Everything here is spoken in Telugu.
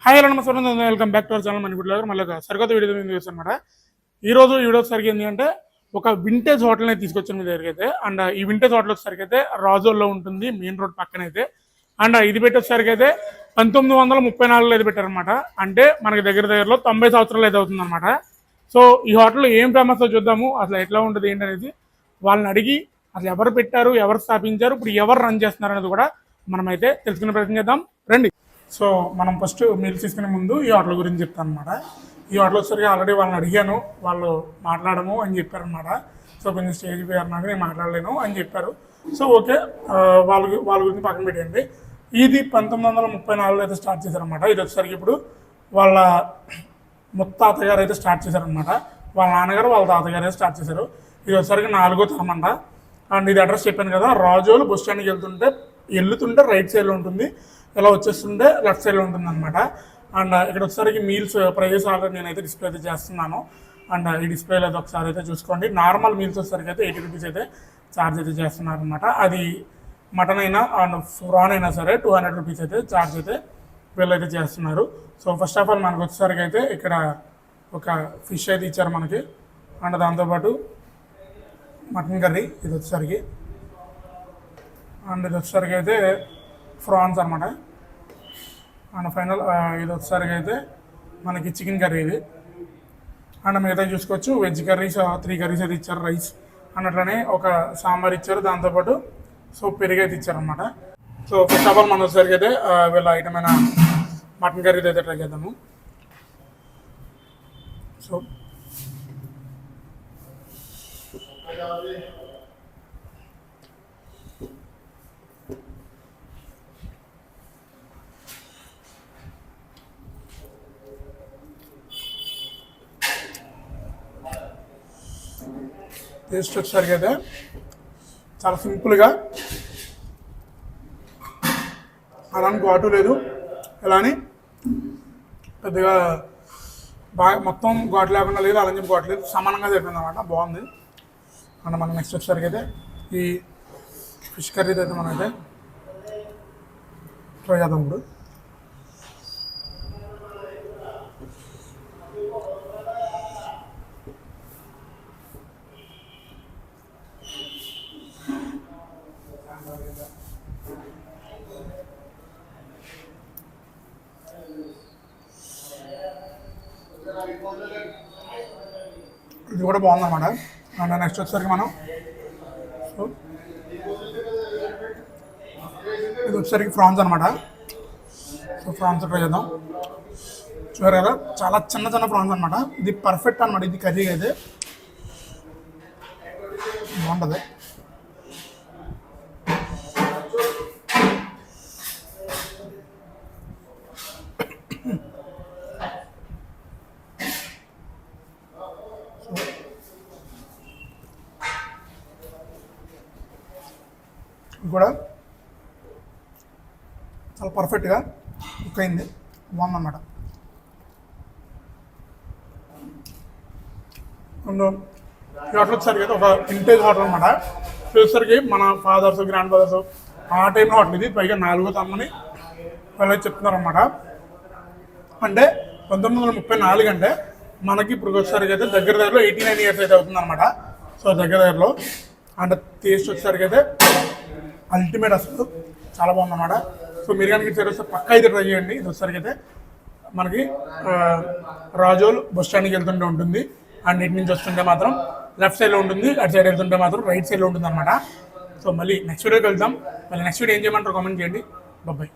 హాయ్ హలో నమస్కారం, welcome back to our channel money food blogger. మళ్ళీ సరికొత్త వీడియో మీద చూస్తానమాట. ఈరోజు వీడియో వచ్చేసరికి ఏంటి అంటే ఒక వింటేజ్ హోటల్ని తీసుకొచ్చిన మీ దగ్గరికి అయితే. అండ్ ఈ వింటేజ్ హోటల్ వచ్చేసరికి అయితే రాజోల్లో ఉంటుంది, మెయిన్ రోడ్ పక్కన అయితే. అండ్ ఇది పెట్టేసరికి అయితే 1934లో అయితే పెట్టారనమాట. అంటే మనకి దగ్గరలో 90 సంవత్సరాలు అయితే అవుతుంది అనమాట. సో ఈ హోటల్ ఏం ఫేమస్ చూద్దాము, అసలు ఎట్లా ఉంటుంది ఏంటనేది వాళ్ళని అడిగి అసలు ఎవరు పెట్టారు, ఎవరు స్థాపించారు, ఇప్పుడు ఎవరు రన్ చేస్తున్నారు అనేది కూడా మనమైతే తెలుసుకునే ప్రయత్నం చేద్దాం రండి. సో మనం ఫస్ట్ మీల్స్ తీసుకునే ముందు ఈ హోటల్ గురించి చెప్తాను అనమాట. ఈ హోటల్ వచ్చేసరికి ఆల్రెడీ వాళ్ళని అడిగాను, వాళ్ళు మాట్లాడము అని చెప్పారనమాట. సో కొంచెం స్టేజ్ పోయారు, నాకు నేను మాట్లాడలేను అని చెప్పారు. సో ఓకే, వాళ్ళ గురించి పక్కన పెట్టండి. ఇది 1934లో అయితే స్టార్ట్ చేశారనమాట. ఇది వచ్చేసరికి ఇప్పుడు వాళ్ళ ముత్తాతగారు అయితే స్టార్ట్ చేశారనమాట. వాళ్ళ నాన్నగారు వాళ్ళ తాతగారు అయితే స్టార్ట్ చేశారు. ఇది వచ్చేసరికి 4వ తరం అంట. అండ్ ఇది అడ్రస్ చెప్పాను కదా, రాజోలు బస్ స్టాండ్కి వెళ్తుంటే రైట్ సైడ్లో ఉంటుంది, ఇలా వచ్చేస్తుంటే లెఫ్ట్ సైడ్లో ఉంటుంది అనమాట. అండ్ ఇక్కడ ఒకసారికి మీల్స్ ప్రైజెస్ ఆల్రెడీ నేనైతే డిస్ప్లే అయితే చేస్తున్నాను. అండ్ ఈ డిస్ప్లేలో అయితే ఒకసారి అయితే చూసుకోండి. నార్మల్ మీల్స్ వచ్చేసరికి అయితే 80 రూపీస్ అయితే ఛార్జ్ అయితే చేస్తున్నారు అనమాట. అది మటన్ అయినా అండ్ ప్రాన్ అయినా సరే 200 రూపీస్ అయితే ఛార్జ్ అయితే వీళ్ళు అయితే చేస్తున్నారు. సో ఫస్ట్ ఆఫ్ ఆల్ మనకు వచ్చేసరికి అయితే ఇక్కడ ఒక ఫిష్ అయితే ఇచ్చారు మనకి. అండ్ దాంతోపాటు మటన్ కర్రీ ఇది వచ్చేసరికి. అండ్ ఇది వచ్చేసరికి అయితే ఫ్రాన్స్ అనమాట. అండ్ ఫైనల్ ఇది వచ్చేసరికి అయితే మనకి చికెన్ కర్రీ ఇది. అండ్ మిగతా చూసుకోవచ్చు, వెజ్ కర్రీస్ 3 కర్రీస్ అయితే ఇచ్చారు, రైస్ అన్నట్లనే ఒక సాంబార్ ఇచ్చారు, దాంతోపాటు సో పెరుగు అయితే ఇచ్చారనమాట. సో ఫస్ట్ ఆఫ్ ఆల్ మన వచ్చేసరికి అయితే వీళ్ళ ఐటమ్ అయిన మటన్ కర్రీ అయితే ట్రై చేద్దాము. సో టేస్ట్ వచ్చేసరికి అయితే చాలా సింపుల్గా, అలాని ఘాటు లేదు, ఎలా అని పెద్దగా బాగా మొత్తం ఘాటు లేకుండా లేదు, అలా చెప్పి ఘాటు లేదు, సమానంగా సరిపోయింది అనమాట. బాగుంది. అండ్ మనం నెక్స్ట్ వచ్చేసరికి అయితే ఈ ఫిష్ కర్రీ అయితే మనమైతే ట్రై చేద్దాం ఇప్పుడు. ఇది కూడా బాగుందన్నమాట. అండ్ నెక్స్ట్ వచ్చేసరికి మనం సో ఇది వచ్చేసరికి ఫ్రాన్స్ అనమాట. సో ఫ్రాన్స్ ట్రై చేద్దాం. చూసారు కదా, చాలా చిన్న ఫ్రాన్స్ అనమాట. ఇది పర్ఫెక్ట్ అనమాట. ఇది కర్రీ అయితే బాగుంటుంది. కూడా చాలా పర్ఫెక్ట్గా కుక్ అయింది, బాగుందన్నమాట. అండ్ ఈ హోటల్ వచ్చేసరికి అయితే ఒక వింటేజ్ హోటల్ అనమాట. వచ్చేసరికి మన ఫాదర్స్ గ్రాండ్ ఫాదర్స్ ఆ టైంలో హోటల్ ఇది, పైగా 4వ తరమని వాళ్ళు చెప్తున్నారు అనమాట. అంటే 1934 అంటే మనకి ఇప్పుడు వచ్చేసరికి అయితే దగ్గరలో 89 ఇయర్స్ అయితే అవుతుంది అనమాట. సో దగ్గరలో అండ్ టేస్ట్ వచ్చేసరికి అయితే అల్టిమేట్, అసలు చాలా బాగుందన్నమాట. సో మీరు కనుక ఇటు సైడ్ వస్తే పక్కా అయితే ట్రై చేయండి. ఇది వచ్చేసరికి అయితే మనకి రాజోల్ బస్ స్టాండ్కి వెళ్తుంటే ఉంటుంది. అండ్ ఇటు నుంచి వస్తుంటే మాత్రం లెఫ్ట్ సైడ్లో ఉంటుంది, అటు సైడ్ వెళ్తుంటే మాత్రం రైట్ సైడ్లో ఉంటుంది అనమాట. సో మళ్ళీ నెక్స్ట్ వీడియోకి వెళ్దాం. మళ్ళీ నెక్స్ట్ వీడియో ఏం చేయమంటారు కామెంట్ చేయండి. బాయ్.